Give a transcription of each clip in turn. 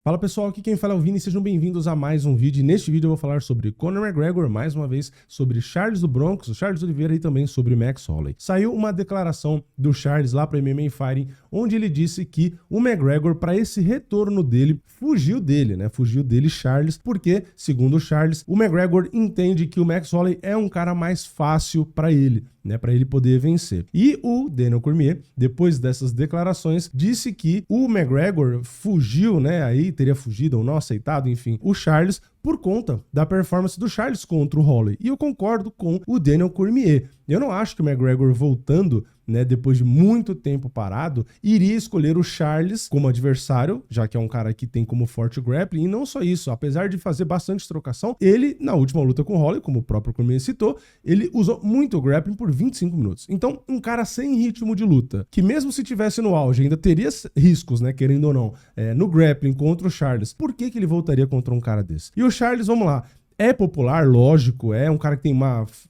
Fala pessoal, aqui quem fala é o Vini, sejam bem-vindos a mais um vídeo. E neste vídeo eu vou falar sobre Conor McGregor, mais uma vez sobre Charles do Bronx, o Charles Oliveira e também sobre Max Holloway. Saiu uma declaração do Charles lá para MMA Fighting, onde ele disse que o McGregor, para esse retorno dele, fugiu dele Charles, porque, segundo o Charles, o McGregor entende que o Max Holloway é um cara mais fácil para ele, para ele poder vencer. E o Daniel Cormier, depois dessas declarações, disse que o McGregor fugiu, aí teria fugido ou não aceitado, enfim, o Charles por conta da performance do Charles contra o Holloway. E eu concordo com o Daniel Cormier. Eu não acho que o McGregor voltando, depois de muito tempo parado, iria escolher o Charles como adversário, já que é um cara que tem como forte o grappling. E não só isso, apesar de fazer bastante trocação, ele, na última luta com o Holloway, como o próprio Cormier citou, ele usou muito o grappling por 25 minutos. Então, um cara sem ritmo de luta, que mesmo se tivesse no auge, ainda teria riscos, querendo ou não, no grappling contra o Charles, por que ele voltaria contra um cara desse? E o Charles, vamos lá, é popular, lógico, é um cara que tem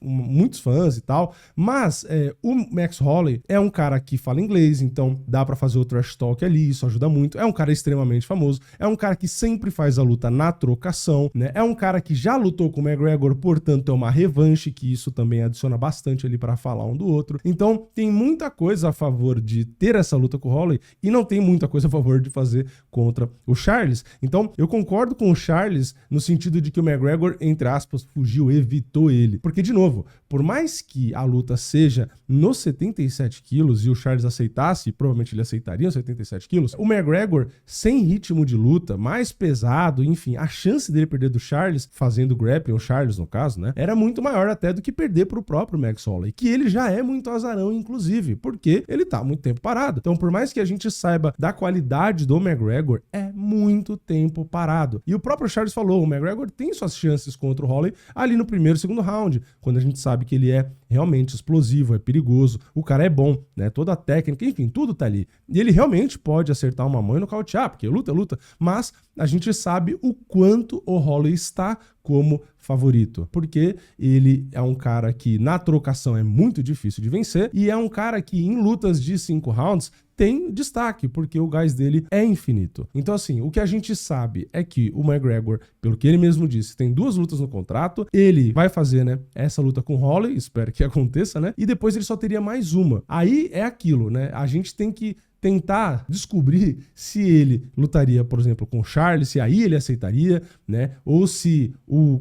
muitos fãs e tal, mas o Max Holloway é um cara que fala inglês, então dá pra fazer o trash talk ali, isso ajuda muito. É um cara extremamente famoso, é um cara que sempre faz a luta na trocação, é um cara que já lutou com o McGregor, portanto é uma revanche, que isso também adiciona bastante ali pra falar um do outro. Então tem muita coisa a favor de ter essa luta com o Holloway e não tem muita coisa a favor de fazer contra o Charles. Então eu concordo com o Charles no sentido de que o McGregor, entre aspas, fugiu, evitou ele. Porque, de novo, por mais que a luta seja nos 77 quilos e o Charles aceitasse, provavelmente ele aceitaria os 77 quilos, o McGregor, sem ritmo de luta, mais pesado, enfim, a chance dele perder do Charles, fazendo grappling, o Charles no caso, era muito maior até do que perder pro próprio Max Holloway, que ele já é muito azarão, inclusive, porque ele tá muito tempo parado. Então, por mais que a gente saiba da qualidade do McGregor, é muito tempo parado. E o próprio Charles falou, o McGregor tem suas chances contra o Holloway ali no primeiro e segundo round, quando a gente sabe que ele é realmente explosivo, é perigoso, o cara é bom, toda a técnica, enfim, tudo tá ali. E ele realmente pode acertar uma mão e nocautear, porque luta é luta, mas a gente sabe o quanto o Holloway está como favorito, porque ele é um cara que na trocação é muito difícil de vencer e é um cara que em lutas de 5 rounds tem destaque, porque o gás dele é infinito. Então assim, o que a gente sabe é que o McGregor, pelo que ele mesmo disse, tem 2 lutas no contrato, ele vai fazer, essa luta com o Holloway, espero que aconteça, e depois ele só teria mais uma. Aí é aquilo, a gente tem que tentar descobrir se ele lutaria, por exemplo, com o Charles, se aí ele aceitaria, ou se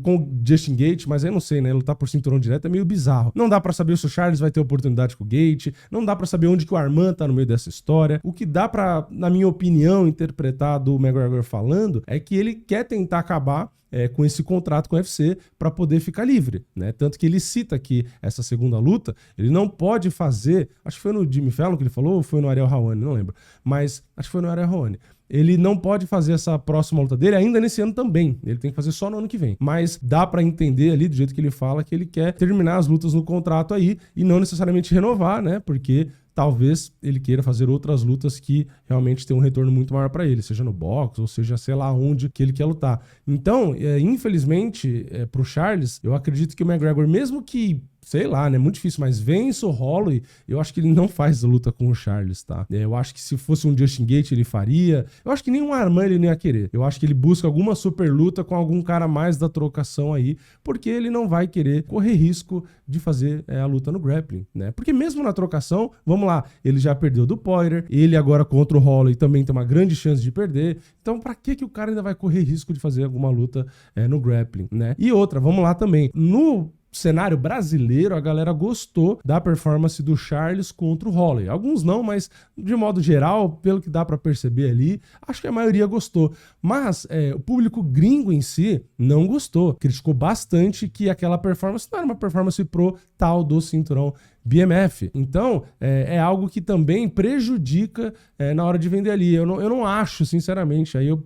com o Justin Gaethje, mas eu não sei, lutar por cinturão direto é meio bizarro. Não dá pra saber se o Charles vai ter oportunidade com o Gaethje, não dá pra saber onde que o Arman tá no meio dessa história. O que dá pra, na minha opinião, interpretar do McGregor falando é que ele quer tentar acabar com esse contrato com o UFC para poder ficar livre, Tanto que ele cita que essa segunda luta, ele não pode fazer, acho que foi no Jimmy Fallon que ele falou, ou foi no Ariel Helwani, não lembro, mas acho que foi no Ariel Helwani. Ele não pode fazer essa próxima luta dele ainda nesse ano também. Ele tem que fazer só no ano que vem. Mas dá pra entender ali, do jeito que ele fala, que ele quer terminar as lutas no contrato aí e não necessariamente renovar, Porque talvez ele queira fazer outras lutas que realmente tem um retorno muito maior para ele, seja no boxe ou seja, sei lá onde que ele quer lutar. Então, infelizmente, pro Charles, eu acredito que o McGregor, mesmo que sei lá, muito difícil, mas vence o Holloway, eu acho que ele não faz a luta com o Charles, tá? Eu acho que se fosse um Justin Gaethje ele faria. Eu acho que nem um Arman ele não ia querer. Eu acho que ele busca alguma super luta com algum cara mais da trocação aí, porque ele não vai querer correr risco de fazer a luta no grappling, Porque mesmo na trocação, vamos lá, ele já perdeu do Poirier, ele agora contra o Holloway também tem uma grande chance de perder. Então, pra que o cara ainda vai correr risco de fazer alguma luta no grappling, E outra, vamos lá também, no cenário brasileiro, a galera gostou da performance do Charles contra o Holloway. Alguns não, mas de modo geral, pelo que dá pra perceber ali, acho que a maioria gostou. Mas o público gringo em si não gostou. Criticou bastante que aquela performance não era uma performance pro tal do cinturão BMF. Então, é algo que também prejudica na hora de vender ali. Eu não acho, sinceramente, aí eu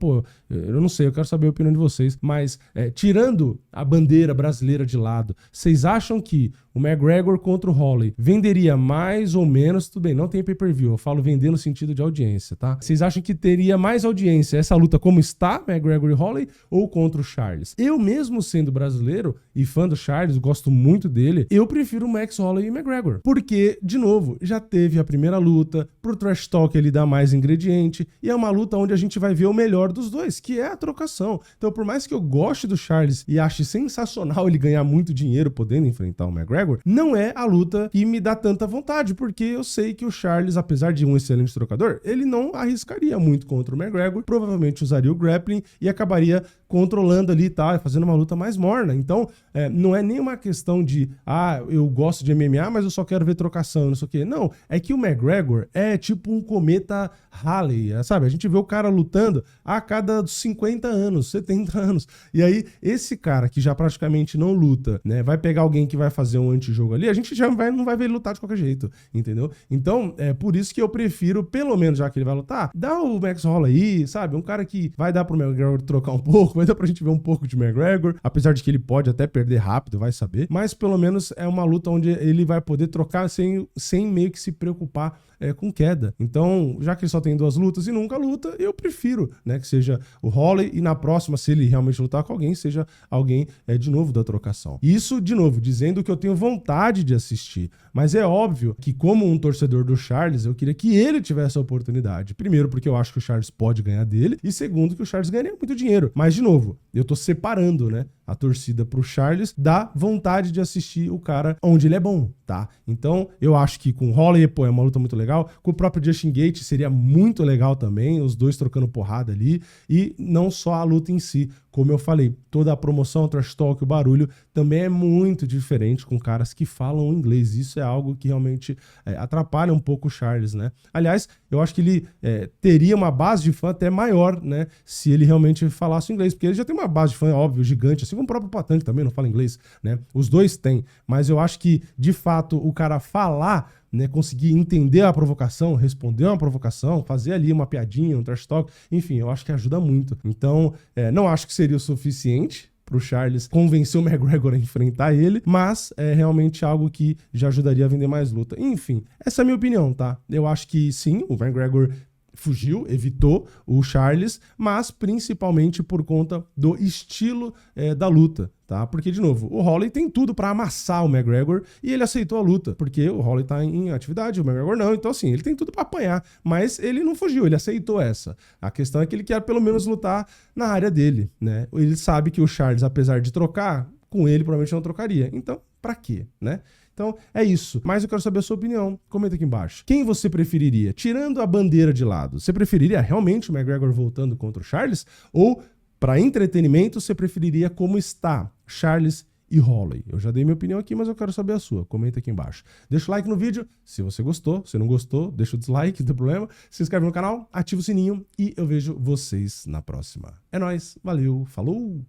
não sei, eu quero saber a opinião de vocês, mas tirando a bandeira brasileira de lado, vocês acham que o McGregor contra o Holloway venderia mais ou menos, tudo bem, não tem pay-per-view, eu falo vender no sentido de audiência, tá? Vocês acham que teria mais audiência essa luta como está, McGregor e Holloway, ou contra o Charles? Eu mesmo sendo brasileiro e fã do Charles, gosto muito dele, eu prefiro o Max Holloway e McGregor. Porque, de novo, já teve a primeira luta, pro trash talk ele dá mais ingrediente, e é uma luta onde a gente vai ver o melhor dos dois, que é a trocação. Então, por mais que eu goste do Charles e ache sensacional ele ganhar muito dinheiro podendo enfrentar o McGregor, não é a luta que me dá tanta vontade, porque eu sei que o Charles, apesar de um excelente trocador, ele não arriscaria muito contra o McGregor, provavelmente usaria o grappling e acabaria controlando ali e tal, fazendo uma luta mais morna. Então, não é nem uma questão de, eu gosto de MMA, mas eu só quero ver trocação, não sei o quê. Não, é que o McGregor é tipo um cometa Halley, sabe? A gente vê o cara lutando a cada 50 anos, 70 anos. E aí, esse cara que já praticamente não luta, né, vai pegar alguém que vai fazer um antijogo ali, a gente já não vai ver ele lutar de qualquer jeito, entendeu? Então, é por isso que eu prefiro, pelo menos já que ele vai lutar, dá o Max Holloway aí, sabe? Um cara que vai dar pro McGregor trocar um pouco, vai dar pra gente ver um pouco de McGregor, apesar de que ele pode até perder rápido, vai saber, mas pelo menos é uma luta onde ele vai poder trocar sem meio que se preocupar com queda. Então, já que ele só tem 2 lutas e nunca luta, eu prefiro, né, que seja o Holloway e na próxima, se ele realmente lutar com alguém, seja alguém de novo da trocação. Isso, de novo, dizendo que eu tenho vontade de assistir, mas é óbvio que como um torcedor do Charles, eu queria que ele tivesse a oportunidade. Primeiro, porque eu acho que o Charles pode ganhar dele, e segundo, que o Charles ganharia muito dinheiro. Mas, de novo, eu tô separando, né, a torcida pro Charles da vontade de assistir o cara onde ele é bom, tá? Então, eu acho que com o Holloway, é uma luta muito legal. Com o próprio Justin Gaethje seria muito legal também, os dois trocando porrada ali. E não só a luta em si. Como eu falei, toda a promoção, o trash talk, o barulho também é muito diferente com caras que falam inglês. Isso é algo que realmente atrapalha um pouco o Charles, né? Aliás, eu acho que ele teria uma base de fã até maior, né? Se ele realmente falasse inglês. Porque ele já tem uma base de fã, óbvio, gigante. Assim como o próprio Poatan, que também não fala inglês, né? Os dois têm. Mas eu acho que, de fato, o cara falar, né, conseguir entender a provocação, responder uma provocação, fazer ali uma piadinha, um trash talk, enfim, eu acho que ajuda muito. Então, não acho que seria o suficiente pro Charles convencer o McGregor a enfrentar ele, mas é realmente algo que já ajudaria a vender mais luta. Enfim, essa é a minha opinião, tá? Eu acho que sim, o McGregor fugiu, evitou o Charles, mas principalmente por conta do estilo da luta, tá? Porque, de novo, o Holloway tem tudo pra amassar o McGregor e ele aceitou a luta, porque o Holloway tá em atividade, o McGregor não, então assim, ele tem tudo pra apanhar, mas ele não fugiu, ele aceitou essa. A questão é que ele quer pelo menos lutar na área dele, né? Ele sabe que o Charles, apesar de trocar, com ele provavelmente não trocaria, então pra quê, né? Então, é isso. Mas eu quero saber a sua opinião. Comenta aqui embaixo. Quem você preferiria? Tirando a bandeira de lado, você preferiria realmente o McGregor voltando contra o Charles? Ou, para entretenimento, você preferiria como está Charles e Holloway? Eu já dei minha opinião aqui, mas eu quero saber a sua. Comenta aqui embaixo. Deixa o like no vídeo se você gostou. Se não gostou, deixa o dislike, não tem problema. Se inscreve no canal, ativa o sininho e eu vejo vocês na próxima. É nóis. Valeu. Falou!